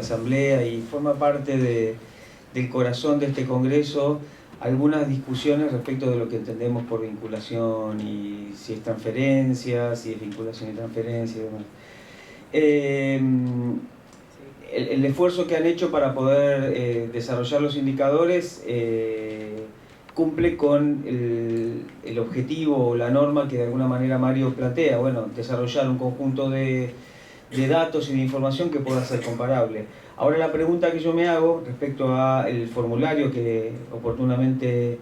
Asamblea y forma parte del corazón de este Congreso algunas discusiones respecto de lo que entendemos por vinculación y si es transferencia, si es vinculación y transferencia y demás. El esfuerzo que han hecho para poder desarrollar los indicadores cumple con el objetivo o la norma que de alguna manera Mario plantea, bueno, desarrollar un conjunto de datos y de información que pueda ser comparable. Ahora la pregunta que yo me hago respecto al formulario que oportunamente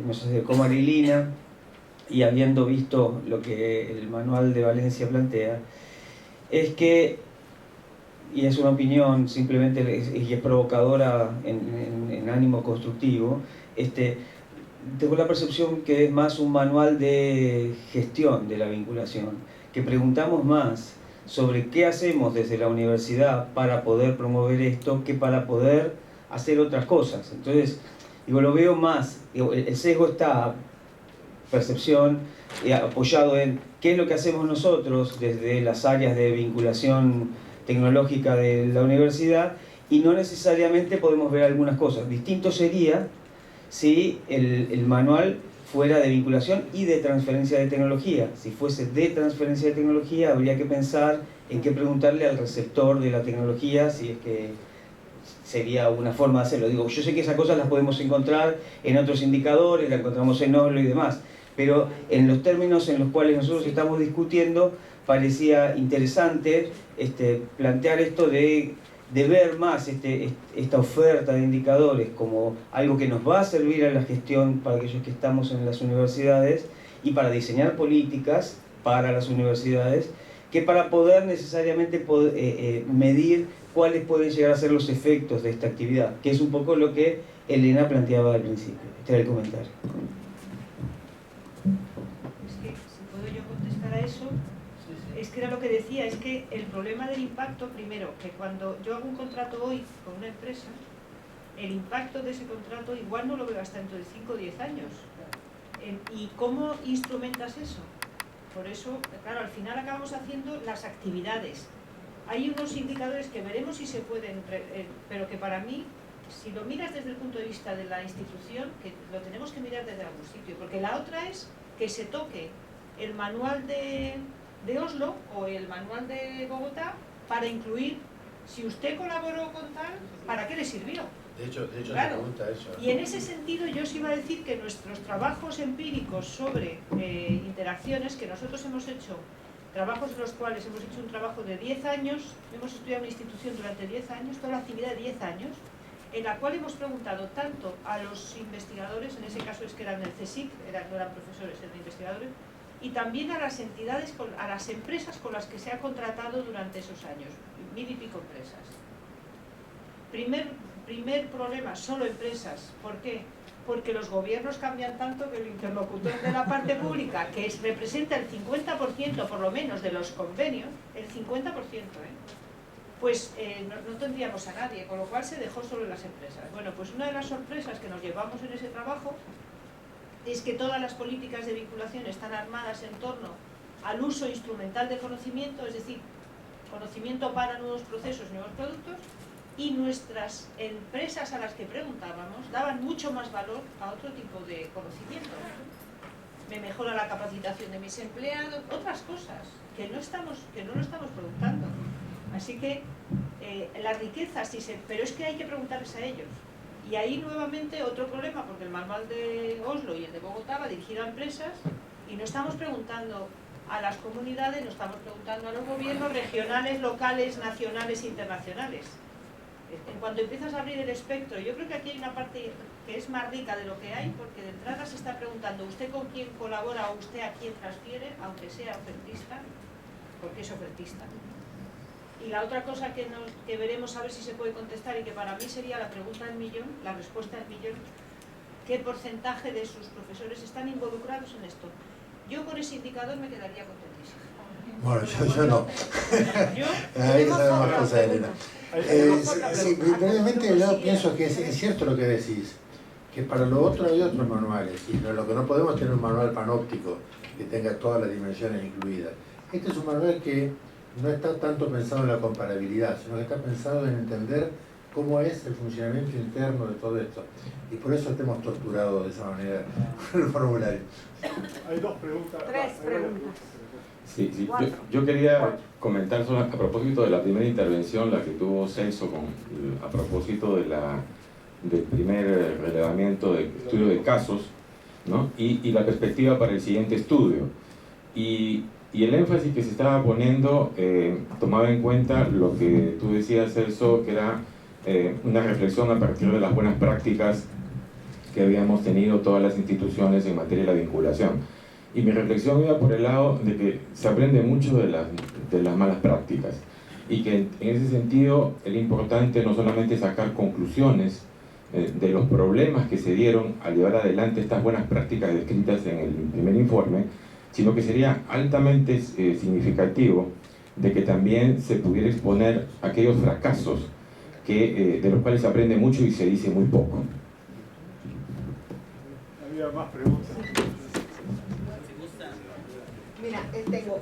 nos acercó Marilina, y habiendo visto lo que el manual de Valencia plantea, es que, y es una opinión simplemente y es provocadora en ánimo constructivo, tengo la percepción que es más un manual de gestión de la vinculación, que preguntamos más sobre qué hacemos desde la universidad para poder promover esto que para poder hacer otras cosas. Entonces, digo, lo veo más, el sesgo está, percepción, apoyado en qué es lo que hacemos nosotros desde las áreas de vinculación tecnológica de la universidad, y no necesariamente podemos ver algunas cosas. Distinto sería si el manual fuera de vinculación y de transferencia de tecnología. Si fuese de transferencia de tecnología, habría que pensar en qué preguntarle al receptor de la tecnología, si es que sería una forma de hacerlo. Digo, yo sé que esas cosas las podemos encontrar en otros indicadores, las encontramos en Oslo y demás, pero en los términos en los cuales nosotros estamos discutiendo, parecía interesante plantear esto de ver más esta oferta de indicadores como algo que nos va a servir a la gestión para aquellos que estamos en las universidades y para diseñar políticas para las universidades, que para poder necesariamente medir cuáles pueden llegar a ser los efectos de esta actividad, que es un poco lo que Elena planteaba al principio. Este era el comentario. Es que, si puedo yo contestar a eso, es que era lo que decía, es que el problema del impacto, primero, que cuando yo hago un contrato hoy con una empresa, el impacto de ese contrato igual no lo veo hasta dentro de 5 o 10 años. ¿Y cómo instrumentas eso? Por eso, claro, al final acabamos haciendo las actividades. Hay unos indicadores que veremos si se pueden, pero que para mí, si lo miras desde el punto de vista de la institución, que lo tenemos que mirar desde algún sitio, porque la otra es que se toque el manual de Oslo o el manual de Bogotá para incluir, si usted colaboró con tal, ¿para qué le sirvió? De hecho claro. Se pregunta eso. Y en ese sentido yo os iba a decir que nuestros trabajos empíricos sobre interacciones que nosotros hemos hecho, trabajos en los cuales hemos hecho un trabajo de 10 años, hemos estudiado una institución durante 10 años, toda la actividad de 10 años, en la cual hemos preguntado tanto a los investigadores, en ese caso es que eran del CSIC, no eran profesores, eran investigadores, y también a las entidades, a las empresas con las que se ha contratado durante esos años, 1000 y pico empresas. Primer problema, solo empresas. ¿Por qué? Porque los gobiernos cambian tanto que el interlocutor de la parte pública, que representa el 50% por lo menos de los convenios, el 50%, pues no tendríamos a nadie, con lo cual se dejó solo en las empresas. Bueno, pues una de las sorpresas que nos llevamos en ese trabajo es que todas las políticas de vinculación están armadas en torno al uso instrumental de conocimiento, es decir, conocimiento para nuevos procesos, nuevos productos, y nuestras empresas a las que preguntábamos daban mucho más valor a otro tipo de conocimiento. Me mejora la capacitación de mis empleados, otras cosas que no lo estamos preguntando. Así que la riqueza, pero es que hay que preguntarles a ellos. Y ahí nuevamente otro problema, porque el manual de Oslo y el de Bogotá va dirigido a empresas y no estamos preguntando a las comunidades, no estamos preguntando a los gobiernos regionales, locales, nacionales e internacionales. En cuanto empiezas a abrir el espectro, yo creo que aquí hay una parte que es más rica de lo que hay, porque de entrada se está preguntando usted con quién colabora o usted a quién transfiere, aunque sea ofertista, porque es ofertista. Y la otra cosa que veremos a ver si se puede contestar, y que para mí sería la pregunta del millón, la respuesta del millón, ¿qué porcentaje de sus profesores están involucrados en esto? Yo con ese indicador me quedaría contentísima. Bueno, yo no. Hay que saber más cosas, Elena. Sí, brevemente yo pienso que es cierto lo que decís, que para lo otro hay otros manuales, y lo que no podemos es tener un manual panóptico que tenga todas las dimensiones incluidas. Este es un manual que no está tanto pensado en la comparabilidad, sino que está pensado en entender cómo es el funcionamiento interno de todo esto. Y por eso estemos torturados de esa manera con el formulario. Hay dos preguntas. Tres preguntas. Sí. Yo quería comentar solo a propósito de la primera intervención, la que tuvo Celso, a propósito del primer relevamiento de estudio de casos, ¿no? y la perspectiva para el siguiente estudio. Y el énfasis que se estaba poniendo tomaba en cuenta lo que tú decías, Celso, que era una reflexión a partir de las buenas prácticas que habíamos tenido todas las instituciones en materia de la vinculación. Y mi reflexión iba por el lado de que se aprende mucho de las malas prácticas y que en ese sentido era importante no solamente sacar conclusiones de los problemas que se dieron al llevar adelante estas buenas prácticas descritas en el primer informe, sino que sería altamente significativo de que también se pudiera exponer aquellos fracasos de los cuales se aprende mucho y se dice muy poco. Había más preguntas. Mira, tengo.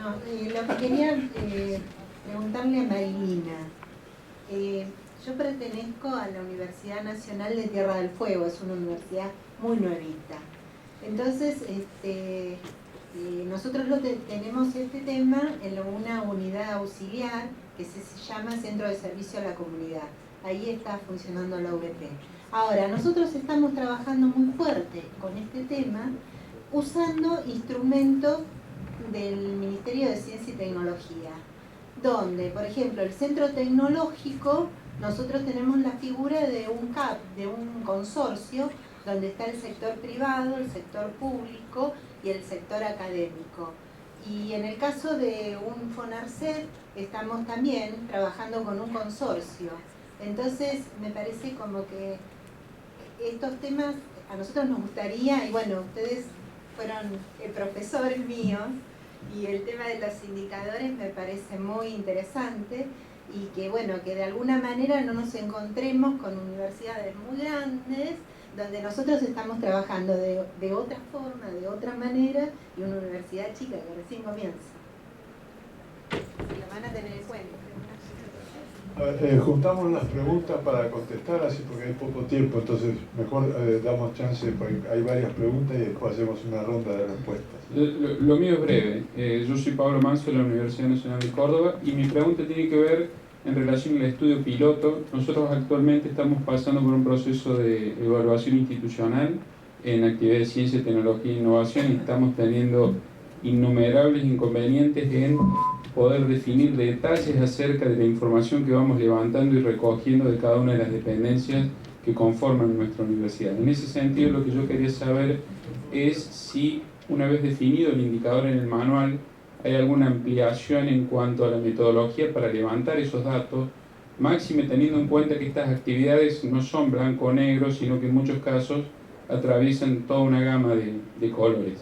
No, lo que quería preguntarle a Marilina. Yo pertenezco a la Universidad Nacional de Tierra del Fuego, es una universidad muy nuevita. Entonces, nosotros tenemos este tema en una unidad auxiliar que se llama Centro de Servicio a la Comunidad. Ahí está funcionando la UBP. Ahora, nosotros estamos trabajando muy fuerte con este tema, usando instrumentos del Ministerio de Ciencia y Tecnología, donde, por ejemplo, el centro tecnológico, nosotros tenemos la figura de un CAP, de un consorcio, donde está el sector privado, el sector público y el sector académico. Y en el caso de un FONARCET, estamos también trabajando con un consorcio. Entonces, me parece como que estos temas a nosotros nos gustaría, y bueno, ustedes fueron profesores míos, y el tema de los indicadores me parece muy interesante, y que bueno, que de alguna manera no nos encontremos con universidades muy grandes, donde nosotros estamos trabajando de otra forma, de otra manera, y una universidad chica que recién comienza. Lo van a tener en cuenta. Juntamos las preguntas para contestar, así porque hay poco tiempo, entonces mejor damos chance, porque hay varias preguntas y después hacemos una ronda de respuestas. Lo mío es breve. Yo soy Pablo Manso de la Universidad Nacional de Córdoba y mi pregunta tiene que ver en relación al estudio piloto. Nosotros actualmente estamos pasando por un proceso de evaluación institucional en actividades de ciencia, tecnología e innovación y estamos teniendo innumerables inconvenientes en poder definir detalles acerca de la información que vamos levantando y recogiendo de cada una de las dependencias que conforman nuestra universidad. En ese sentido, lo que yo quería saber es si, una vez definido el indicador en el manual, hay alguna ampliación en cuanto a la metodología para levantar esos datos, máxime teniendo en cuenta que estas actividades no son blanco o negro, sino que en muchos casos atraviesan toda una gama de colores.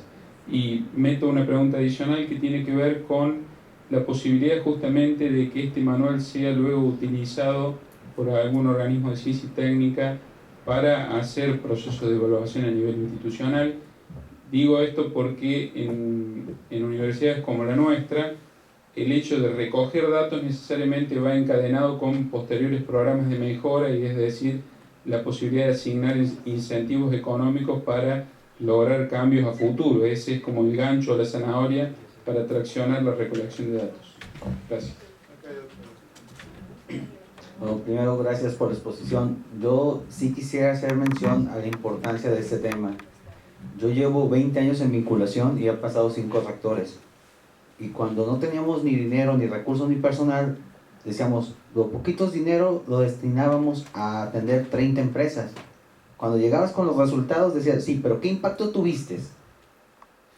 Y meto una pregunta adicional que tiene que ver con la posibilidad justamente de que este manual sea luego utilizado por algún organismo de ciencia y técnica para hacer procesos de evaluación a nivel institucional. Digo esto porque en universidades como la nuestra, el hecho de recoger datos necesariamente va encadenado con posteriores programas de mejora, y es decir, la posibilidad de asignar incentivos económicos para lograr cambios a futuro. Ese es como el gancho a la zanahoria para traccionar la recolección de datos. Gracias. Bueno, primero, gracias por la exposición. Yo sí quisiera hacer mención a la importancia de este tema. Yo llevo 20 años en vinculación y he pasado 5 rectores. Y cuando no teníamos ni dinero, ni recursos, ni personal, decíamos, lo poquitos dinero lo destinábamos a atender 30 empresas. Cuando llegabas con los resultados decías, sí, pero ¿qué impacto tuviste?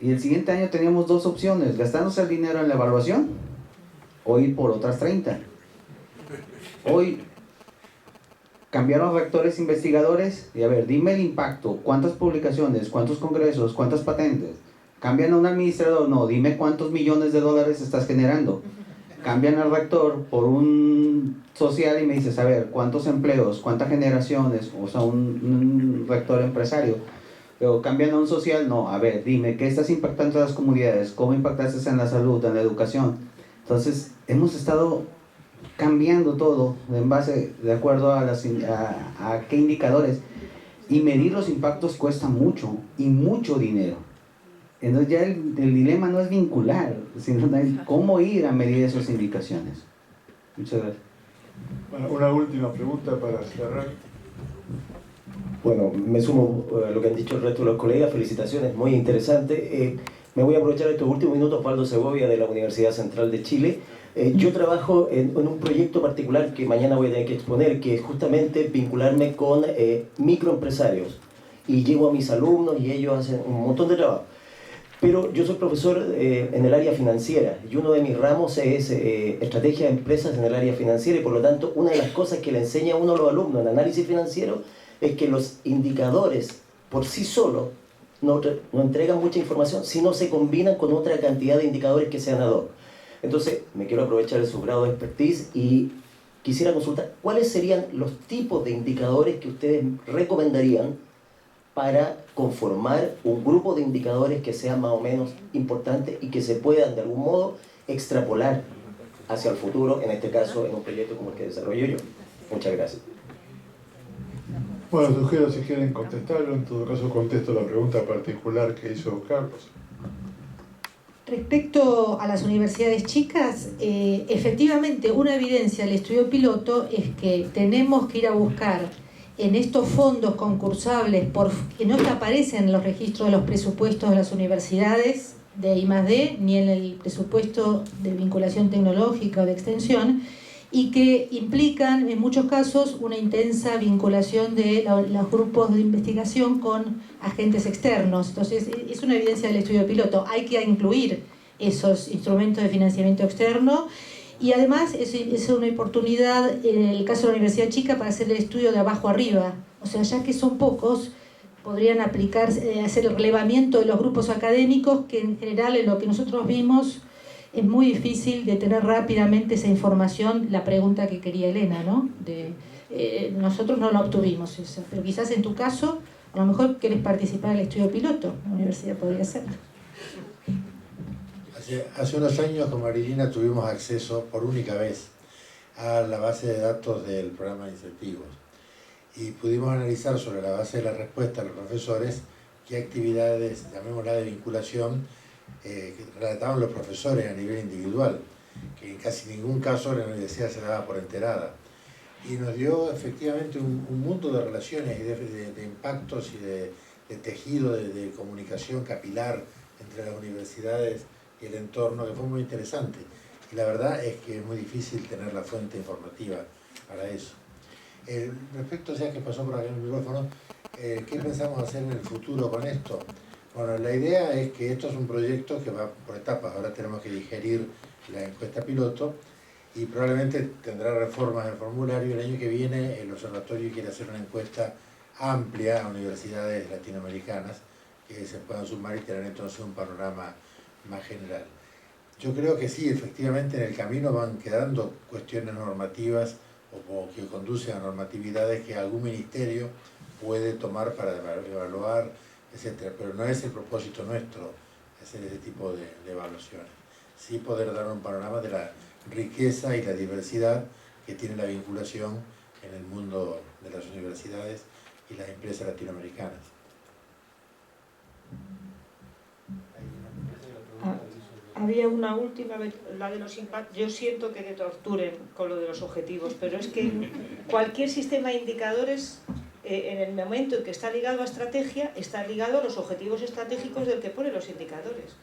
Y el siguiente año teníamos 2 opciones, gastarnos el dinero en la evaluación o ir por otras 30. Hoy cambiaron rectores investigadores y a ver, dime el impacto, cuántas publicaciones, cuántos congresos, cuántas patentes. Cambian a un administrador, no, dime cuántos millones de dólares estás generando. Cambian al rector por un social y me dices, a ver, cuántos empleos, cuántas generaciones, o sea, un rector empresario. Pero cambiando a un social, no, a ver, dime, ¿qué estás impactando en las comunidades? ¿Cómo impactaste en la salud, en la educación? Entonces, hemos estado cambiando todo en base, de acuerdo a qué indicadores. Y medir los impactos cuesta mucho, y mucho dinero. Entonces ya el dilema no es vincular, sino cómo ir a medir esas indicaciones. Muchas gracias. Bueno, una última pregunta para cerrar. Bueno, me sumo a lo que han dicho el resto de los colegas, felicitaciones, muy interesante. Me voy a aprovechar estos últimos minutos, Osvaldo Segovia de la Universidad Central de Chile. Yo trabajo en un proyecto particular que mañana voy a tener que exponer, que es justamente vincularme con microempresarios. Y llevo a mis alumnos y ellos hacen un montón de trabajo. Pero yo soy profesor en el área financiera y uno de mis ramos es estrategia de empresas en el área financiera y por lo tanto una de las cosas que le enseña a uno a los alumnos en análisis financiero es que los indicadores por sí solos no entregan mucha información si no se combinan con otra cantidad de indicadores que sean ad hoc. Entonces me quiero aprovechar de su grado de expertise y quisiera consultar cuáles serían los tipos de indicadores que ustedes recomendarían para conformar un grupo de indicadores que sean más o menos importantes y que se puedan de algún modo extrapolar hacia el futuro, en este caso en un proyecto como el que desarrollo yo. Muchas gracias. Bueno, sugiero si quieren contestarlo, en todo caso contesto la pregunta particular que hizo Carlos. Respecto a las universidades chicas, efectivamente una evidencia del estudio piloto es que tenemos que ir a buscar en estos fondos concursables que no aparecen en los registros de los presupuestos de las universidades de I+D ni en el presupuesto de vinculación tecnológica o de extensión y que implican en muchos casos una intensa vinculación de los grupos de investigación con agentes externos. Entonces es una evidencia del estudio piloto, hay que incluir esos instrumentos de financiamiento externo. Y además es una oportunidad, en el caso de la Universidad Chica, para hacer el estudio de abajo arriba. O sea, ya que son pocos, podrían aplicarse, hacer el relevamiento de los grupos académicos, que en general en lo que nosotros vimos es muy difícil de tener rápidamente esa información, la pregunta que quería Elena, ¿no? Nosotros no la obtuvimos esa, pero quizás en tu caso, a lo mejor querés participar en el estudio piloto, la universidad podría hacerlo. Hace unos años con Marilina tuvimos acceso por única vez a la base de datos del programa de incentivos y pudimos analizar sobre la base de la respuesta de los profesores qué actividades, llamémosla de vinculación, relataban los profesores a nivel individual, que en casi ningún caso la universidad se daba por enterada. Y nos dio efectivamente un mundo de relaciones y de impactos y de tejido de comunicación capilar entre las universidades y el entorno, que fue muy interesante. Y la verdad es que es muy difícil tener la fuente informativa para eso. Respecto a que pasó por acá en el micrófono, ¿qué pensamos hacer en el futuro con esto? Bueno, la idea es que esto es un proyecto que va por etapas. Ahora tenemos que digerir la encuesta piloto y probablemente tendrá reformas del formulario. El año que viene el observatorio quiere hacer una encuesta amplia a universidades latinoamericanas que se puedan sumar y tener entonces un panorama más general. Yo creo que sí, efectivamente en el camino van quedando cuestiones normativas o que conducen a normatividades que algún ministerio puede tomar para evaluar, etc. Pero no es el propósito nuestro hacer ese tipo de evaluaciones. Sí poder dar un panorama de la riqueza y la diversidad que tiene la vinculación en el mundo de las universidades y las empresas latinoamericanas. Había una última, la de los impactos. Yo siento que te torturen con lo de los objetivos, pero es que cualquier sistema de indicadores, en el momento en que está ligado a estrategia, está ligado a los objetivos estratégicos del que pone los indicadores.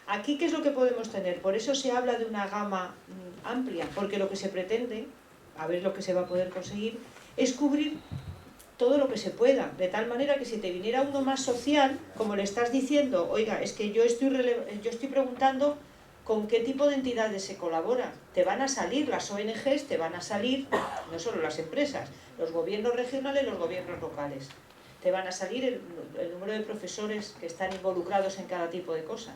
Aquí, ¿qué es lo que podemos tener? Por eso se habla de una gama amplia, porque lo que se pretende, a ver lo que se va a poder conseguir, es cubrir todo lo que se pueda, de tal manera que si te viniera uno más social, como le estás diciendo, oiga, es que yo estoy preguntando con qué tipo de entidades se colabora. Te van a salir las ONGs, te van a salir, no solo las empresas, los gobiernos regionales, los gobiernos locales. Te van a salir el número de profesores que están involucrados en cada tipo de cosas.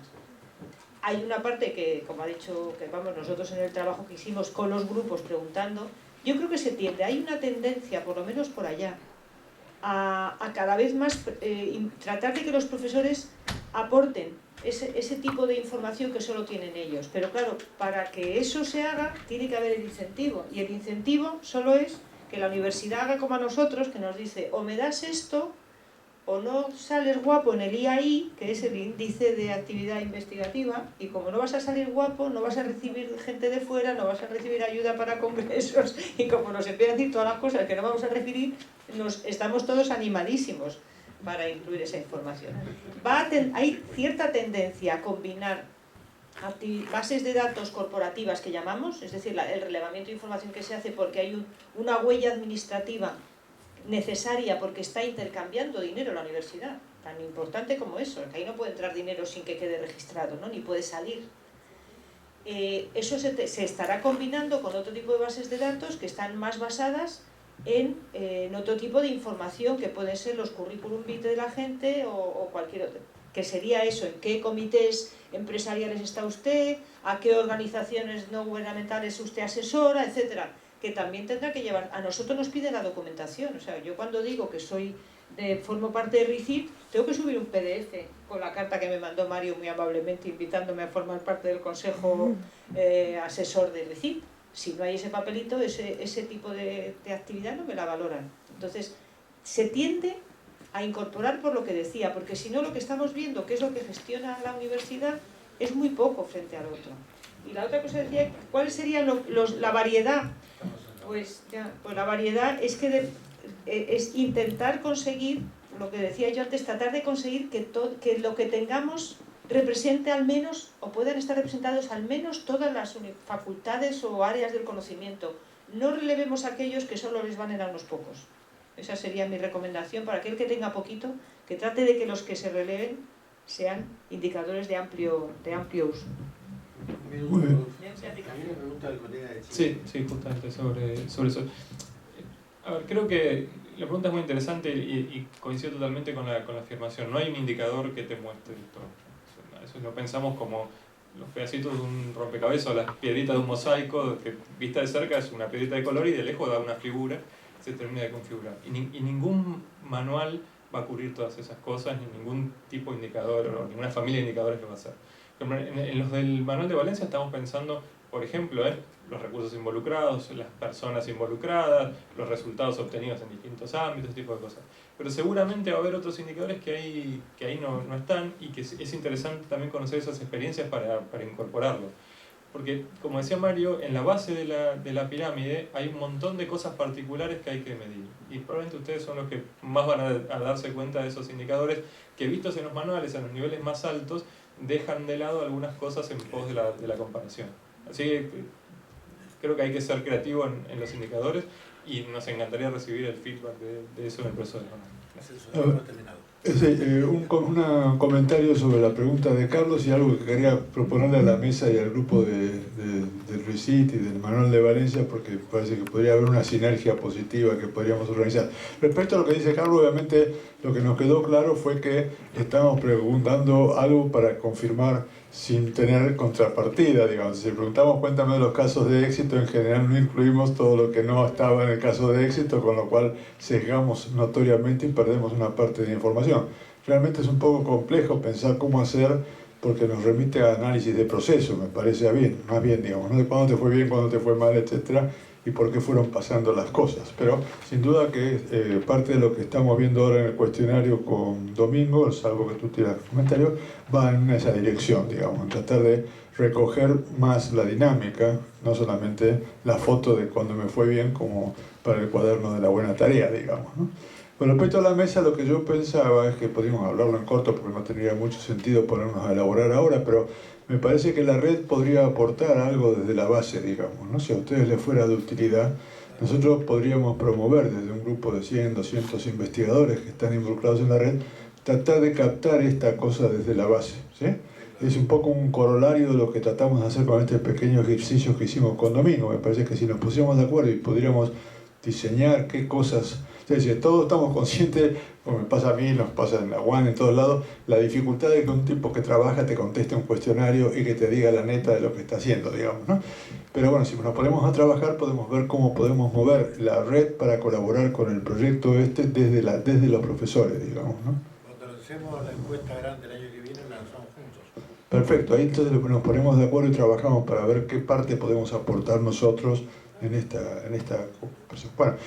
Hay una parte que, como ha dicho, que vamos, nosotros en el trabajo que hicimos con los grupos preguntando, yo creo que se tiende, hay una tendencia, por lo menos por allá, a cada vez más tratar de que los profesores aporten ese tipo de información que solo tienen ellos. Pero claro, para que eso se haga, tiene que haber el incentivo. Y el incentivo solo es que la universidad haga como a nosotros, que nos dice, o me das esto, o no sales guapo en el IAI, que es el índice de actividad investigativa, y como no vas a salir guapo, no vas a recibir gente de fuera, no vas a recibir ayuda para congresos, y como nos empiezan a decir todas las cosas que no vamos a recibir, estamos todos animadísimos para incluir esa información. Hay cierta tendencia a combinar bases de datos corporativas que llamamos, es decir, el relevamiento de información que se hace porque hay una huella administrativa necesaria porque está intercambiando dinero la universidad, tan importante como eso, que ahí no puede entrar dinero sin que quede registrado, ¿no? Ni puede salir. Eso se estará combinando con otro tipo de bases de datos que están más basadas en otro tipo de información que pueden ser los currículum vitae de la gente o cualquier otro, que sería eso, en qué comités empresariales está usted, a qué organizaciones no gubernamentales usted asesora, etcétera, que también tendrá que llevar. A nosotros nos pide la documentación, o sea, yo cuando digo que formo parte de RICIT, tengo que subir un PDF con la carta que me mandó Mario muy amablemente invitándome a formar parte del consejo asesor de RICIT. Si no hay ese papelito, ese tipo de actividad no me la valoran. Entonces, se tiende a incorporar por lo que decía, porque si no lo que estamos viendo, que es lo que gestiona la universidad, es muy poco frente al otro. Y la otra cosa decía, ¿cuál sería la variedad? Pues la variedad es que es intentar conseguir, lo que decía yo antes, tratar de conseguir que lo que tengamos represente al menos, o puedan estar representados al menos todas las facultades o áreas del conocimiento. No relevemos a aquellos que solo les valen a unos pocos. Esa sería mi recomendación para aquel que tenga poquito, que trate de que los que se releven sean indicadores de amplio uso. Muy bien. Sí, justamente sobre eso. A ver, creo que la pregunta es muy interesante y coincido totalmente con la afirmación. No hay un indicador que te muestre todo. Eso lo pensamos como los pedacitos de un rompecabezas o las piedritas de un mosaico, que vista de cerca es una piedrita de color y de lejos da una figura, se termina de configurar. Y ningún manual va a cubrir todas esas cosas, ni ningún tipo de indicador o ninguna familia de indicadores lo va a hacer. En los del manual de Valencia estamos pensando, por ejemplo, en los recursos involucrados, las personas involucradas, los resultados obtenidos en distintos ámbitos, ese tipo de cosas. Pero seguramente va a haber otros indicadores que ahí no están y que es interesante también conocer esas experiencias para incorporarlo. Porque, como decía Mario, en la base de la pirámide hay un montón de cosas particulares que hay que medir. Y probablemente ustedes son los que más van a darse cuenta de esos indicadores que, vistos en los manuales, en los niveles más altos, dejan de lado algunas cosas en pos de la comparación. Así que creo que hay que ser creativo en los indicadores y nos encantaría recibir el feedback de eso en el proceso de manual. Un comentario sobre la pregunta de Carlos y algo que quería proponerle a la mesa y al grupo del RICIT y del Manual de Valencia, porque parece que podría haber una sinergia positiva que podríamos organizar. Respecto a lo que dice Carlos, obviamente lo que nos quedó claro fue que estamos preguntando algo para confirmar sin tener contrapartida, digamos. Si preguntamos cuéntame de los casos de éxito, en general no incluimos todo lo que no estaba en el caso de éxito, con lo cual sesgamos notoriamente y perdemos una parte de la información. Realmente es un poco complejo pensar cómo hacer, porque nos remite a análisis de proceso, me parece bien, más bien, digamos, ¿no? De cuándo te fue bien, cuándo te fue mal, etcétera, y por qué fueron pasando las cosas. Pero sin duda que parte de lo que estamos viendo ahora en el cuestionario con Domingo, salvo que tú tiras comentarios, va en esa dirección, digamos, en tratar de recoger más la dinámica, no solamente la foto de cuando me fue bien como para el cuaderno de la buena tarea, digamos, ¿no? Con respecto a la mesa, lo que yo pensaba es que podríamos hablarlo en corto porque no tendría mucho sentido ponernos a elaborar ahora, pero me parece que la red podría aportar algo desde la base, digamos, ¿no? Si a ustedes les fuera de utilidad, nosotros podríamos promover desde un grupo de 100, 200 investigadores que están involucrados en la red, tratar de captar esta cosa desde la base, ¿sí? Es un poco un corolario de lo que tratamos de hacer con este pequeño ejercicio que hicimos con Domingo. Me parece que si nos pusiéramos de acuerdo y pudiéramos diseñar qué cosas Es decir, todos estamos conscientes, como me pasa a mí, nos pasa en la UAN, en todos lados, la dificultad de que un tipo que trabaja te conteste un cuestionario y que te diga la neta de lo que está haciendo, digamos, ¿no? Pero bueno, si nos ponemos a trabajar podemos ver cómo podemos mover la red para colaborar con el proyecto desde los profesores, digamos, ¿no? Cuando lancemos la encuesta grande el año que viene, la lanzamos juntos. Perfecto, ahí entonces nos ponemos de acuerdo y trabajamos para ver qué parte podemos aportar nosotros en esta. Bueno,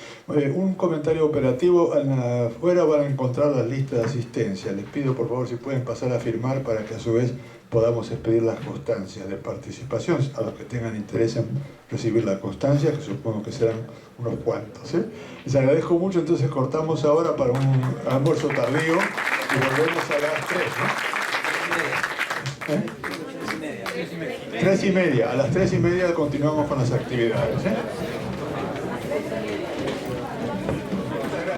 un comentario operativo. Afuera van a encontrar las listas de asistencia. Les pido por favor si pueden pasar a firmar para que a su vez podamos expedir las constancias de participación a los que tengan interés en recibir la constancia, que supongo que serán unos cuantos. Les agradezco mucho, entonces cortamos ahora para un almuerzo tardío y volvemos a las 3, ¿no? 3:30. A las 3:30 continuamos con las actividades.